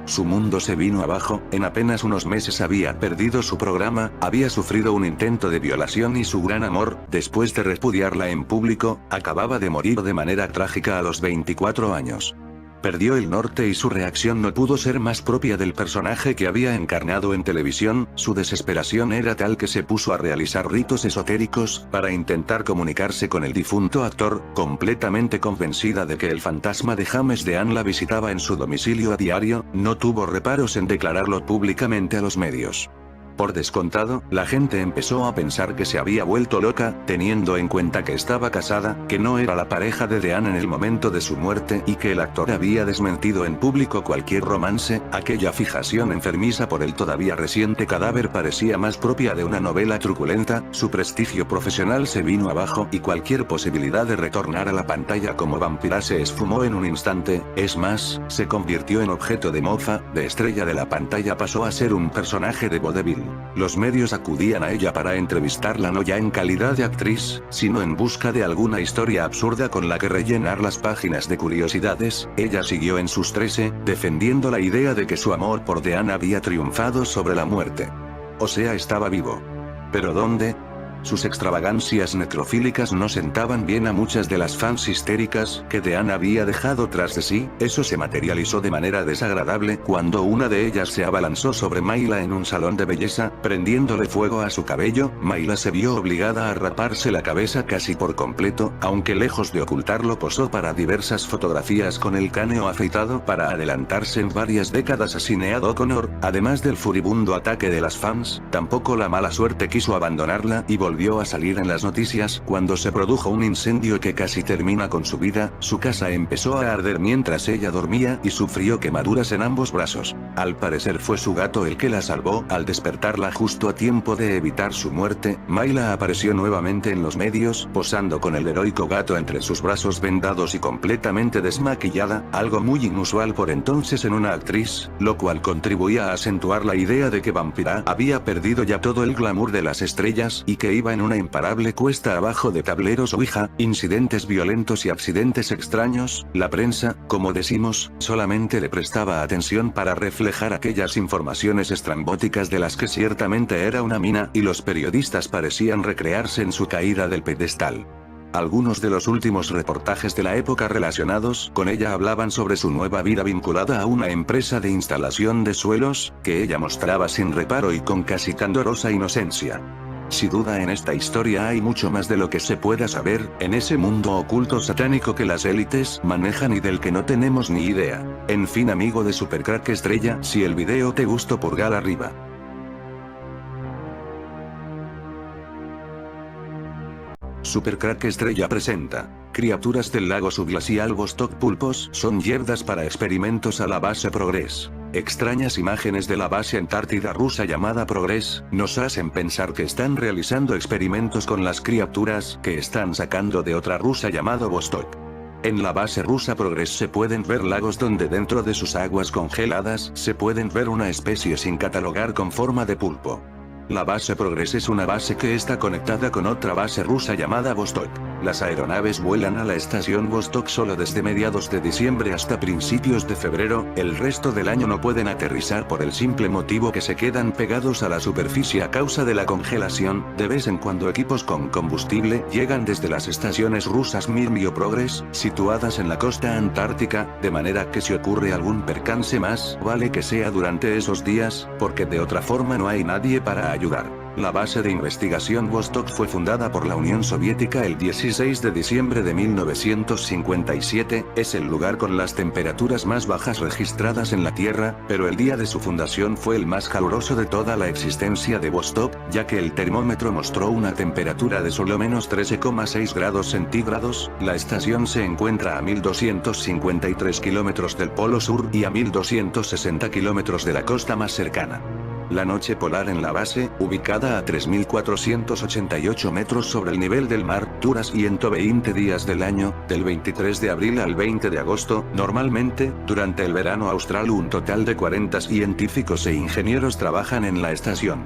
Su mundo se vino abajo. En apenas unos meses había perdido su programa, había sufrido un intento de violación y su gran amor, después de repudiarla en público, acababa de morir de manera trágica a los 24 años. Perdió el norte y su reacción no pudo ser más propia del personaje que había encarnado en televisión. Su desesperación era tal que se puso a realizar ritos esotéricos para intentar comunicarse con el difunto actor, completamente convencida de que el fantasma de James Dean la visitaba en su domicilio a diario. No tuvo reparos en declararlo públicamente a los medios. Por descontado, la gente empezó a pensar que se había vuelto loca, teniendo en cuenta que estaba casada, que no era la pareja de Dean en el momento de su muerte y que el actor había desmentido en público cualquier romance. Aquella fijación enfermiza por el todavía reciente cadáver parecía más propia de una novela truculenta. Su prestigio profesional se vino abajo y cualquier posibilidad de retornar a la pantalla como Vampira se esfumó en un instante. Es más, se convirtió en objeto de mofa. De estrella de la pantalla pasó a ser un personaje de vodevil. Los medios acudían a ella para entrevistarla no ya en calidad de actriz, sino en busca de alguna historia absurda con la que rellenar las páginas de curiosidades. Ella siguió en sus 13, defendiendo la idea de que su amor por Dean había triunfado sobre la muerte. O sea, estaba vivo. ¿Pero dónde? Sus extravagancias necrofílicas no sentaban bien a muchas de las fans histéricas que Dean había dejado tras de sí. Eso se materializó de manera desagradable cuando una de ellas se abalanzó sobre Mayla en un salón de belleza, prendiéndole fuego a su cabello. Mayla se vio obligada a raparse la cabeza casi por completo, aunque lejos de ocultarlo posó para diversas fotografías con el cráneo afeitado para adelantarse en varias décadas a Sinéad O'Connor. Además del furibundo ataque de las fans, tampoco la mala suerte quiso abandonarla y volvió a salir en las noticias cuando se produjo un incendio que casi termina con su vida. Su casa empezó a arder mientras ella dormía y sufrió quemaduras en ambos brazos. Al parecer fue su gato el que la salvó. Al despertarla justo a tiempo de evitar su muerte, Mayla apareció nuevamente en los medios, posando con el heroico gato entre sus brazos vendados y completamente desmaquillada, algo muy inusual por entonces en una actriz, lo cual contribuía a acentuar la idea de que Vampira había perdido ya todo el glamour de las estrellas y que iba en una imparable cuesta abajo de tableros Ouija, incidentes violentos y accidentes extraños. La prensa, como decimos, solamente le prestaba atención para reflejar aquellas informaciones estrambóticas de las que ciertamente era una mina, y los periodistas parecían recrearse en su caída del pedestal. Algunos de los últimos reportajes de la época relacionados con ella hablaban sobre su nueva vida vinculada a una empresa de instalación de suelos, que ella mostraba sin reparo y con casi candorosa inocencia. Sin duda en esta historia hay mucho más de lo que se pueda saber, en ese mundo oculto satánico que las élites manejan y del que no tenemos ni idea. En fin, amigo de Supercrack Estrella, si el video te gustó, pulgar arriba. Supercrack Estrella presenta. Criaturas del lago subglacial Vostok. Pulpos son yerdas para experimentos a la base Progress. Extrañas imágenes de la base antártida rusa llamada Progress nos hacen pensar que están realizando experimentos con las criaturas que están sacando de otra rusa llamada Vostok. En la base rusa Progress se pueden ver lagos donde dentro de sus aguas congeladas se pueden ver una especie sin catalogar con forma de pulpo. La base Progress es una base que está conectada con otra base rusa llamada Vostok. Las aeronaves vuelan a la estación Vostok solo desde mediados de diciembre hasta principios de febrero. El resto del año no pueden aterrizar por el simple motivo que se quedan pegados a la superficie a causa de la congelación. De vez en cuando equipos con combustible llegan desde las estaciones rusas Mir y Progress, situadas en la costa antártica, de manera que si ocurre algún percance más, vale que sea durante esos días, porque de otra forma no hay nadie para ayudar. La base de investigación Vostok fue fundada por la Unión Soviética el 16 de diciembre de 1957, es el lugar con las temperaturas más bajas registradas en la Tierra, pero el día de su fundación fue el más caluroso de toda la existencia de Vostok, ya que el termómetro mostró una temperatura de solo menos 13,6 grados centígrados. La estación se encuentra a 1253 kilómetros del Polo Sur y a 1260 kilómetros de la costa más cercana. La noche polar en la base, ubicada a 3.488 metros sobre el nivel del mar, dura 120 días del año, del 23 de abril al 20 de agosto. Normalmente, durante el verano austral un total de 40 científicos e ingenieros trabajan en la estación.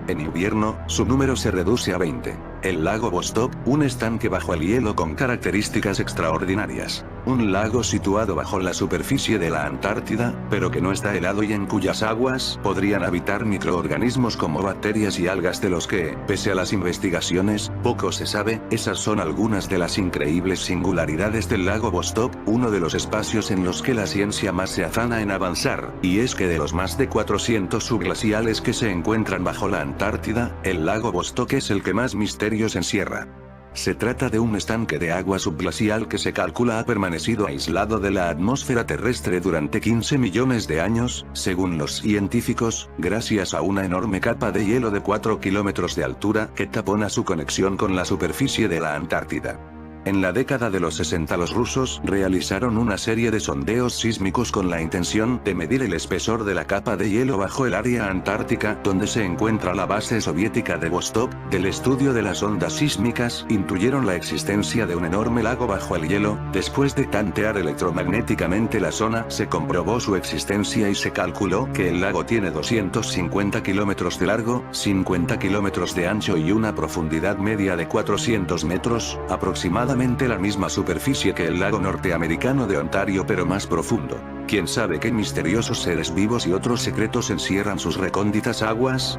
En invierno, su número se reduce a 20. El lago Vostok, un estanque bajo el hielo con características extraordinarias. Un lago situado bajo la superficie de la Antártida, pero que no está helado y en cuyas aguas podrían habitar microorganismos como bacterias y algas de los que, pese a las investigaciones, poco se sabe. Esas son algunas de las increíbles singularidades del lago Vostok, uno de los espacios en los que la ciencia más se afana en avanzar, y es que de los más de 400 subglaciales que se encuentran bajo la Antártida, el lago Vostok es el que más misterios encierra. Se trata de un estanque de agua subglacial que se calcula ha permanecido aislado de la atmósfera terrestre durante 15 millones de años, según los científicos, gracias a una enorme capa de hielo de 4 kilómetros de altura que tapona su conexión con la superficie de la Antártida. En la década de los 60 los rusos realizaron una serie de sondeos sísmicos con la intención de medir el espesor de la capa de hielo bajo el área antártica donde se encuentra la base soviética de Vostok. Del estudio de las ondas sísmicas intuyeron la existencia de un enorme lago bajo el hielo. Después de tantear electromagnéticamente la zona, se comprobó su existencia y se calculó que el lago tiene 250 kilómetros de largo, 50 kilómetros de ancho y una profundidad media de 400 metros, aproximadamente la misma superficie que el lago norteamericano de Ontario pero más profundo. ¿Quién sabe qué misteriosos seres vivos y otros secretos encierran sus recónditas aguas?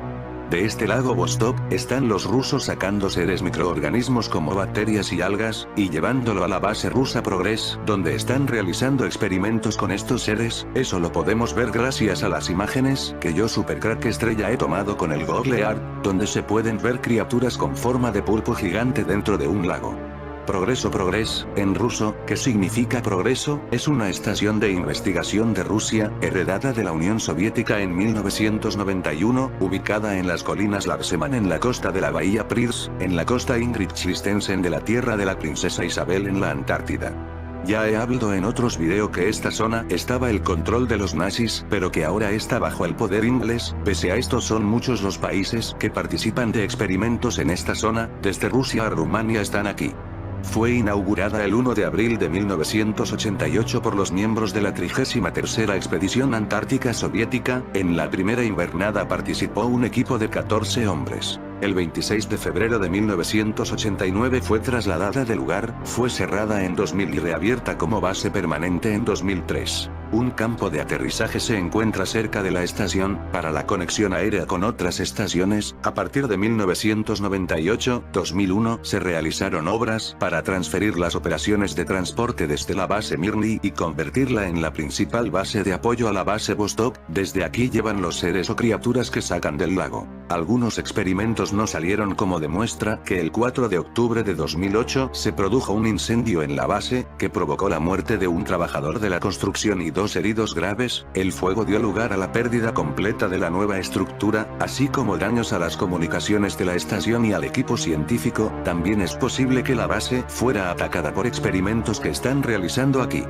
de este lago Vostok, están los rusos sacando seres microorganismos como bacterias y algas, y llevándolo a la base rusa Progress, donde están realizando experimentos con estos seres. Eso lo podemos ver gracias a las imágenes que yo Supercrack Estrella he tomado con el Google Earth, donde se pueden ver criaturas con forma de pulpo gigante dentro de un lago. Progress, en ruso, que significa progreso, es una estación de investigación de Rusia, heredada de la Unión Soviética en 1991, ubicada en las colinas Larseman en la costa de la bahía Prirs, en la costa Ingrid Christensen de la Tierra de la Princesa Isabel en la Antártida. Ya he hablado en otros videos que esta zona estaba el control de los nazis, pero que ahora está bajo el poder inglés. Pese a esto, son muchos los países que participan de experimentos en esta zona, desde Rusia a Rumania están aquí. Fue inaugurada el 1 de abril de 1988 por los miembros de la 33ª Expedición Antártica Soviética. En la primera invernada participó un equipo de 14 hombres. El 26 de febrero de 1989 fue trasladada del lugar, fue cerrada en 2000 y reabierta como base permanente en 2003. Un campo de aterrizaje se encuentra cerca de la estación, para la conexión aérea con otras estaciones. A partir de 1998-2001 se realizaron obras para transferir las operaciones de transporte desde la base Mirny y convertirla en la principal base de apoyo a la base Vostok. Desde aquí llevan los seres o criaturas que sacan del lago. Algunos experimentos no salieron, como demuestra que el 4 de octubre de 2008 se produjo un incendio en la base, que provocó la muerte de un trabajador de la construcción y 2 heridos graves. El fuego dio lugar a la pérdida completa de la nueva estructura, así como daños a las comunicaciones de la estación y al equipo científico. También es posible que la base fuera atacada por experimentos que están realizando aquí.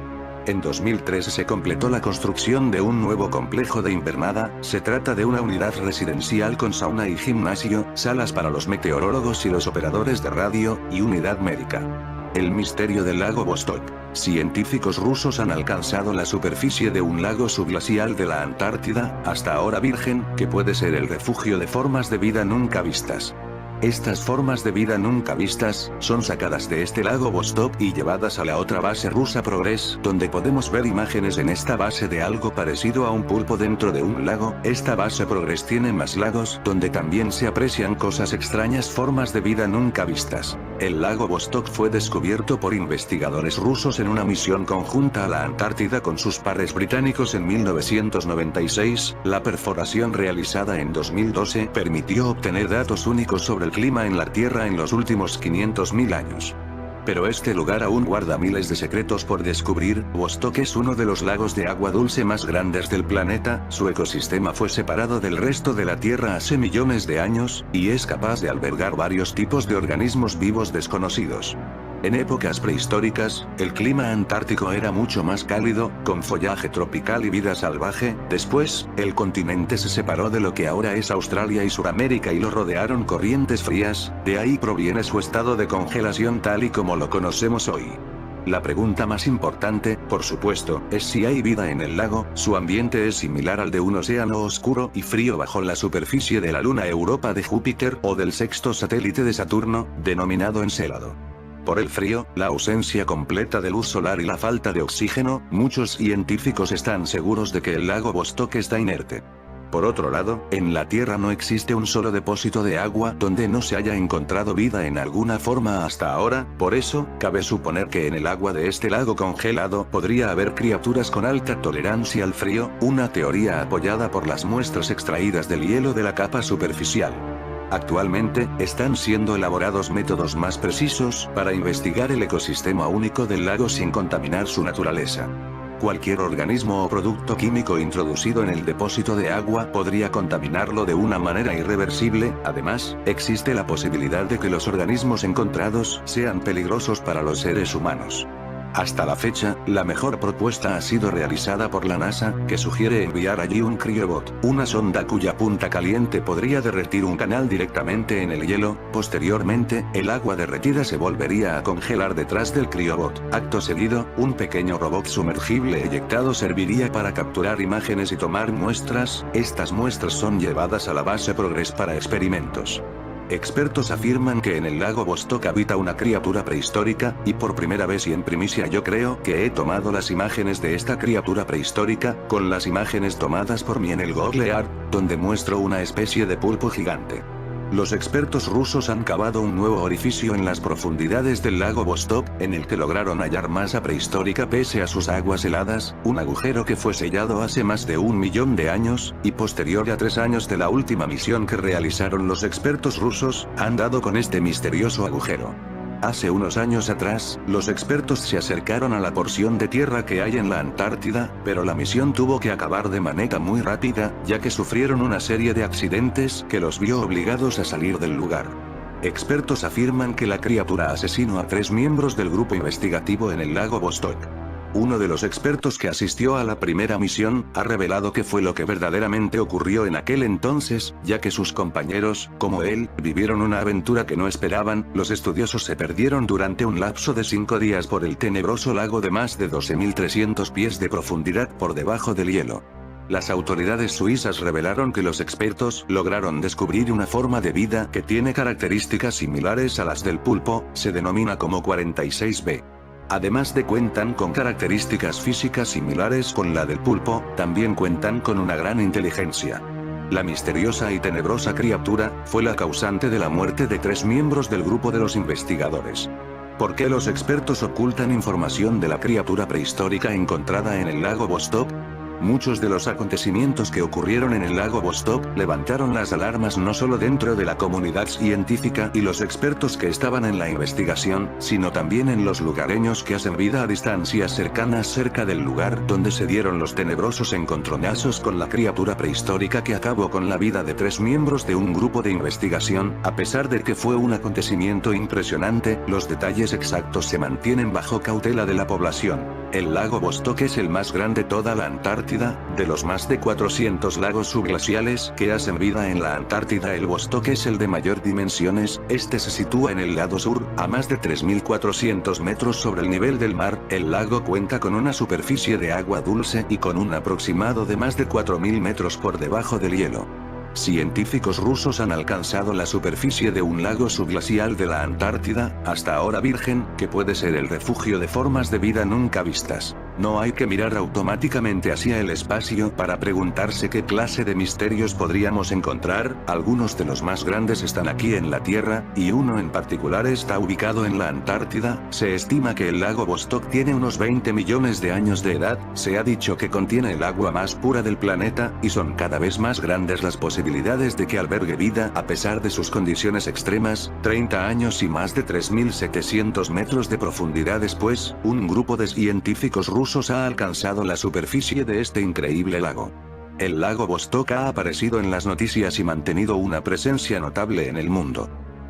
En 2013 se completó la construcción de un nuevo complejo de invernada. Se trata de una unidad residencial con sauna y gimnasio, salas para los meteorólogos y los operadores de radio, y unidad médica. El misterio del lago Vostok. Científicos rusos han alcanzado la superficie de un lago subglacial de la Antártida, hasta ahora virgen, que puede ser el refugio de formas de vida nunca vistas. Estas formas de vida nunca vistas son sacadas de este lago Vostok y llevadas a la otra base rusa Progress, donde podemos ver imágenes en esta base de algo parecido a un pulpo dentro de un lago. Esta base Progress tiene más lagos, donde también se aprecian cosas extrañas, formas de vida nunca vistas. El lago Vostok fue descubierto por investigadores rusos en una misión conjunta a la Antártida con sus pares británicos en 1996. La perforación realizada en 2012 permitió obtener datos únicos sobre el clima en la Tierra en los últimos 500.000 años. Pero este lugar aún guarda miles de secretos por descubrir. Vostok es uno de los lagos de agua dulce más grandes del planeta. Su ecosistema fue separado del resto de la Tierra hace millones de años, y es capaz de albergar varios tipos de organismos vivos desconocidos. En épocas prehistóricas, el clima antártico era mucho más cálido, con follaje tropical y vida salvaje. Después, el continente se separó de lo que ahora es Australia y Suramérica y lo rodearon corrientes frías. De ahí proviene su estado de congelación tal y como lo conocemos hoy. La pregunta más importante, por supuesto, es si hay vida en el lago. Su ambiente es similar al de un océano oscuro y frío bajo la superficie de la luna Europa de Júpiter o del sexto satélite de Saturno, denominado Encélado. Por el frío, la ausencia completa de luz solar y la falta de oxígeno, muchos científicos están seguros de que el lago Vostok está inerte. Por otro lado, en la Tierra no existe un solo depósito de agua donde no se haya encontrado vida en alguna forma hasta ahora. Por eso, cabe suponer que en el agua de este lago congelado podría haber criaturas con alta tolerancia al frío, una teoría apoyada por las muestras extraídas del hielo de la capa superficial. Actualmente, están siendo elaborados métodos más precisos para investigar el ecosistema único del lago sin contaminar su naturaleza. Cualquier organismo o producto químico introducido en el depósito de agua podría contaminarlo de una manera irreversible. Además, existe la posibilidad de que los organismos encontrados sean peligrosos para los seres humanos. Hasta la fecha, la mejor propuesta ha sido realizada por la NASA, que sugiere enviar allí un cryobot, una sonda cuya punta caliente podría derretir un canal directamente en el hielo. Posteriormente, el agua derretida se volvería a congelar detrás del cryobot. Acto seguido, un pequeño robot sumergible eyectado serviría para capturar imágenes y tomar muestras. Estas muestras son llevadas a la base Progress para experimentos. Expertos afirman que en el lago Vostok habita una criatura prehistórica, y por primera vez y en primicia yo creo que he tomado las imágenes de esta criatura prehistórica, con las imágenes tomadas por mí en el Google Earth, donde muestro una especie de pulpo gigante. Los expertos rusos han cavado un nuevo orificio en las profundidades del lago Vostok, en el que lograron hallar masa prehistórica pese a sus aguas heladas, un agujero que fue sellado hace más de 1 millón de años, y posterior a 3 años de la última misión que realizaron los expertos rusos, han dado con este misterioso agujero. Hace unos años atrás, los expertos se acercaron a la porción de tierra que hay en la Antártida, pero la misión tuvo que acabar de manera muy rápida, ya que sufrieron una serie de accidentes que los vio obligados a salir del lugar. Expertos afirman que la criatura asesinó a 3 miembros del grupo investigativo en el lago Vostok. Uno de los expertos que asistió a la primera misión, ha revelado que fue lo que verdaderamente ocurrió en aquel entonces, ya que sus compañeros, como él, vivieron una aventura que no esperaban. Los estudiosos se perdieron durante un lapso de 5 días por el tenebroso lago de más de 12.300 pies de profundidad por debajo del hielo. Las autoridades suizas revelaron que los expertos lograron descubrir una forma de vida que tiene características similares a las del pulpo, se denomina como 46B. Además de cuentan con características físicas similares con la del pulpo, también cuentan con una gran inteligencia. La misteriosa y tenebrosa criatura, fue la causante de la muerte de 3 miembros del grupo de los investigadores. ¿Por qué los expertos ocultan información de la criatura prehistórica encontrada en el lago Vostok? Muchos de los acontecimientos que ocurrieron en el lago Vostok levantaron las alarmas no solo dentro de la comunidad científica y los expertos que estaban en la investigación, sino también en los lugareños que hacen vida a distancias cercanas cerca del lugar donde se dieron los tenebrosos encontronazos con la criatura prehistórica que acabó con la vida de 3 miembros de un grupo de investigación. A pesar de que fue un acontecimiento impresionante, los detalles exactos se mantienen bajo cautela de la población. El lago Vostok es el más grande de toda la Antártida. De los más de 400 lagos subglaciales que hacen vida en la Antártida, el Vostok es el de mayor dimensiones. Este se sitúa en el lado sur, a más de 3.400 metros sobre el nivel del mar. El lago cuenta con una superficie de agua dulce y con un aproximado de más de 4.000 metros por debajo del hielo. Científicos rusos han alcanzado la superficie de un lago subglacial de la Antártida, hasta ahora virgen, que puede ser el refugio de formas de vida nunca vistas. No hay que mirar automáticamente hacia el espacio para preguntarse qué clase de misterios podríamos encontrar. Algunos de los más grandes están aquí en la Tierra, y uno en particular está ubicado en la Antártida. Se estima que el lago Vostok tiene unos 20 millones de años de edad. Se ha dicho que contiene el agua más pura del planeta, y son cada vez más grandes las posibilidades de que albergue vida a pesar de sus condiciones extremas. 30 años y más de 3.700 metros de profundidad después, un grupo de científicos rusos ha alcanzado la superficie de este increíble lago. El lago Vostok ha aparecido en las noticias y mantenido una presencia notable en el mundo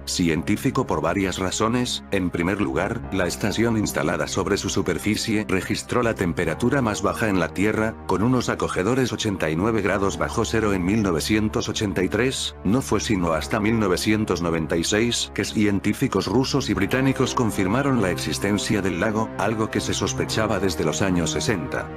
científico por varias razones. En primer lugar, la estación instalada sobre su superficie registró la temperatura más baja en la Tierra, con unos acogedores 89 grados bajo cero en 1983, no fue sino hasta 1996 que científicos rusos y británicos confirmaron la existencia del lago, algo que se sospechaba desde los años 60.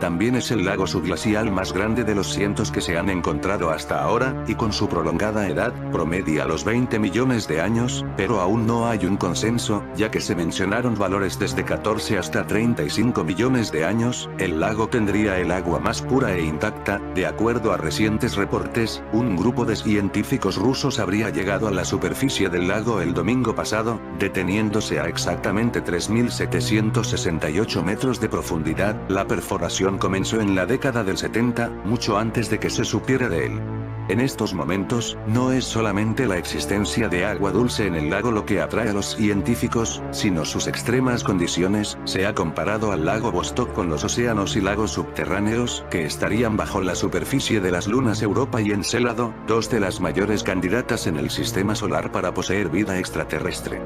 También es el lago subglacial más grande de los cientos que se han encontrado hasta ahora, y con su prolongada edad, promedia los 20 millones de años, pero aún no hay un consenso, ya que se mencionaron valores desde 14 hasta 35 millones de años. El lago tendría el agua más pura e intacta. De acuerdo a recientes reportes, un grupo de científicos rusos habría llegado a la superficie del lago el domingo pasado, deteniéndose a exactamente 3.768 metros de profundidad. La perforación comenzó en la década del 70, mucho antes de que se supiera de él. En estos momentos, no es solamente la existencia de agua dulce en el lago lo que atrae a los científicos, sino sus extremas condiciones. Se ha comparado al lago Vostok con los océanos y lagos subterráneos, que estarían bajo la superficie de las lunas Europa y Encélado, dos de las mayores candidatas en el sistema solar para poseer vida extraterrestre.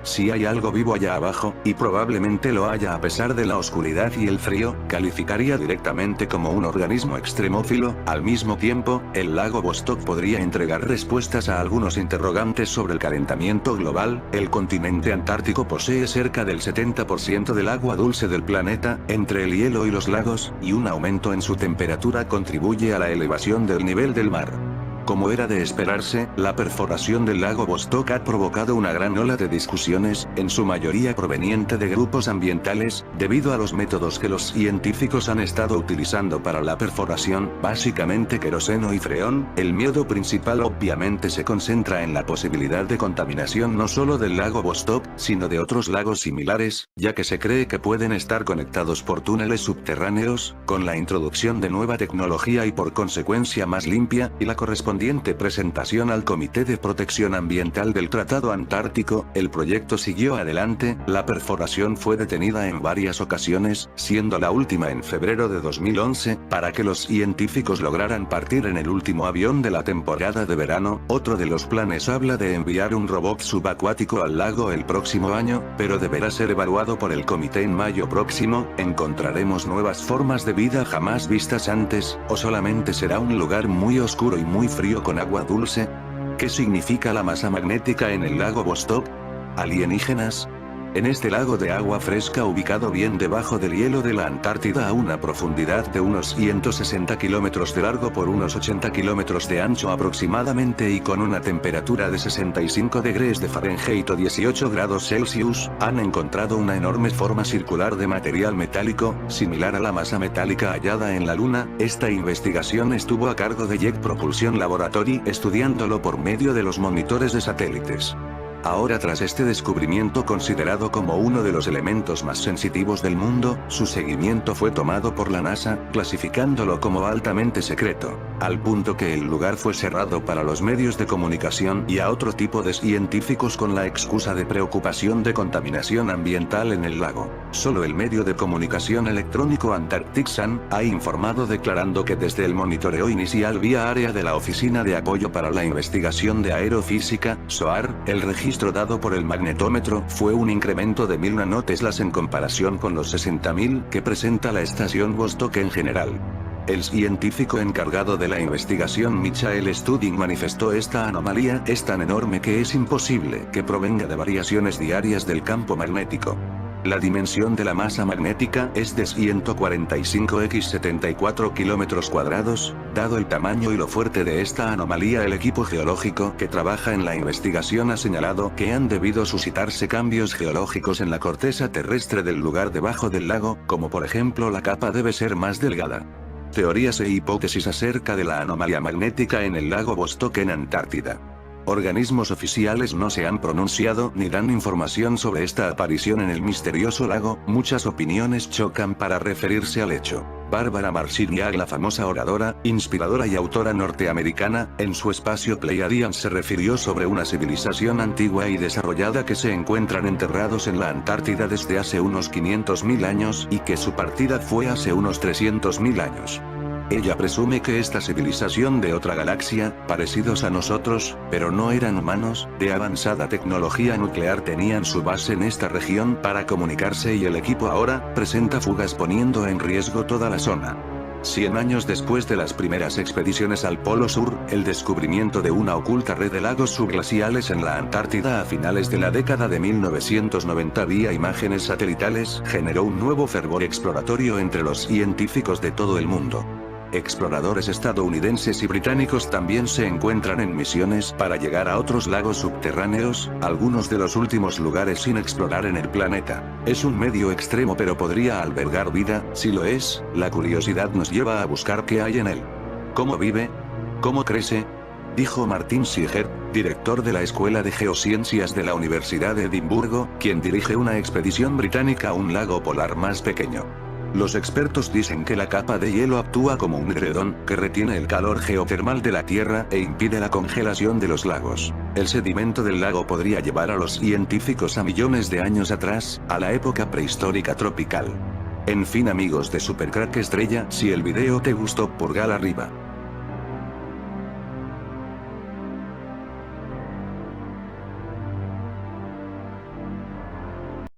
Si hay algo vivo allá abajo, y probablemente lo haya a pesar de la oscuridad y el frío, calificaría directamente como un organismo extremófilo. Al mismo tiempo, el lago Vostok podría entregar respuestas a algunos interrogantes sobre el calentamiento global. El continente antártico posee cerca del 70% del agua dulce del planeta, entre el hielo y los lagos, y un aumento en su temperatura contribuye a la elevación del nivel del mar. Como era de esperarse, la perforación del lago Vostok ha provocado una gran ola de discusiones, en su mayoría proveniente de grupos ambientales, debido a los métodos que los científicos han estado utilizando para la perforación, básicamente queroseno y freón. El miedo principal obviamente se concentra en la posibilidad de contaminación no solo del lago Vostok, sino de otros lagos similares, ya que se cree que pueden estar conectados por túneles subterráneos, con la introducción de nueva tecnología y por consecuencia más limpia, y la correspondiente presentación al Comité de Protección Ambiental del Tratado Antártico. El proyecto siguió adelante, la perforación fue detenida en varias ocasiones, siendo la última en febrero de 2011, para que los científicos lograran partir en el último avión de la temporada de verano. Otro de los planes habla de enviar un robot subacuático al lago el próximo año, pero deberá ser evaluado por el comité en mayo próximo. ¿Encontraremos nuevas formas de vida jamás vistas antes, o solamente será un lugar muy oscuro y muy frío con agua dulce? ¿Qué significa la masa magnética en el lago Vostok? ¿Alienígenas? En este lago de agua fresca ubicado bien debajo del hielo de la Antártida a una profundidad de unos 160 kilómetros de largo por unos 80 kilómetros de ancho aproximadamente y con una temperatura de 65 degrees de Fahrenheit o 18 grados Celsius, han encontrado una enorme forma circular de material metálico, similar a la masa metálica hallada en la Luna. Esta investigación estuvo a cargo de Jet Propulsion Laboratory, estudiándolo por medio de los monitores de satélites. Ahora, tras este descubrimiento considerado como uno de los elementos más sensitivos del mundo, su seguimiento fue tomado por la NASA, clasificándolo como altamente secreto, al punto que el lugar fue cerrado para los medios de comunicación y a otro tipo de científicos con la excusa de preocupación de contaminación ambiental en el lago. Solo el medio de comunicación electrónico Antarctic Sun ha informado declarando que desde el monitoreo inicial vía área de la Oficina de Apoyo para la Investigación de Aerofísica, SOAR, el registro dado por el magnetómetro fue un incremento de 1000 nanoteslas en comparación con los 60.000 que presenta la estación Vostok en general. El científico encargado de la investigación Michael Studing manifestó: esta anomalía es tan enorme que es imposible que provenga de variaciones diarias del campo magnético. La dimensión de la masa magnética es de 145 x 74 kilómetros cuadrados. Dado el tamaño y lo fuerte de esta anomalía, el equipo geológico que trabaja en la investigación ha señalado que han debido suscitarse cambios geológicos en la corteza terrestre del lugar debajo del lago, como por ejemplo la capa debe ser más delgada. Teorías e hipótesis acerca de la anomalía magnética en el lago Vostok en Antártida. Organismos oficiales no se han pronunciado ni dan información sobre esta aparición en el misterioso lago. Muchas opiniones chocan para referirse al hecho. Barbara Marciniak, la famosa oradora, inspiradora y autora norteamericana, en su espacio Pleiadian se refirió sobre una civilización antigua y desarrollada que se encuentran enterrados en la Antártida desde hace unos 500.000 años y que su partida fue hace unos 300.000 años. Ella presume que esta civilización de otra galaxia, parecidos a nosotros, pero no eran humanos, de avanzada tecnología nuclear tenían su base en esta región para comunicarse y el equipo ahora presenta fugas poniendo en riesgo toda la zona. 100 años después de las primeras expediciones al Polo Sur, el descubrimiento de una oculta red de lagos subglaciales en la Antártida a finales de la década de 1990 vía imágenes satelitales generó un nuevo fervor exploratorio entre los científicos de todo el mundo. Exploradores estadounidenses y británicos también se encuentran en misiones para llegar a otros lagos subterráneos, algunos de los últimos lugares sin explorar en el planeta. Es un medio extremo, pero podría albergar vida. Si lo es, la curiosidad nos lleva a buscar qué hay en él. ¿Cómo vive? ¿Cómo crece? Dijo Martin Seeger, director de la Escuela de Geociencias de la Universidad de Edimburgo, quien dirige una expedición británica a un lago polar más pequeño. Los expertos dicen que la capa de hielo actúa como un edredón, que retiene el calor geotermal de la Tierra e impide la congelación de los lagos. El sedimento del lago podría llevar a los científicos a millones de años atrás, a la época prehistórica tropical. En fin, amigos de Supercrack Estrella, si el video te gustó, pulgar arriba.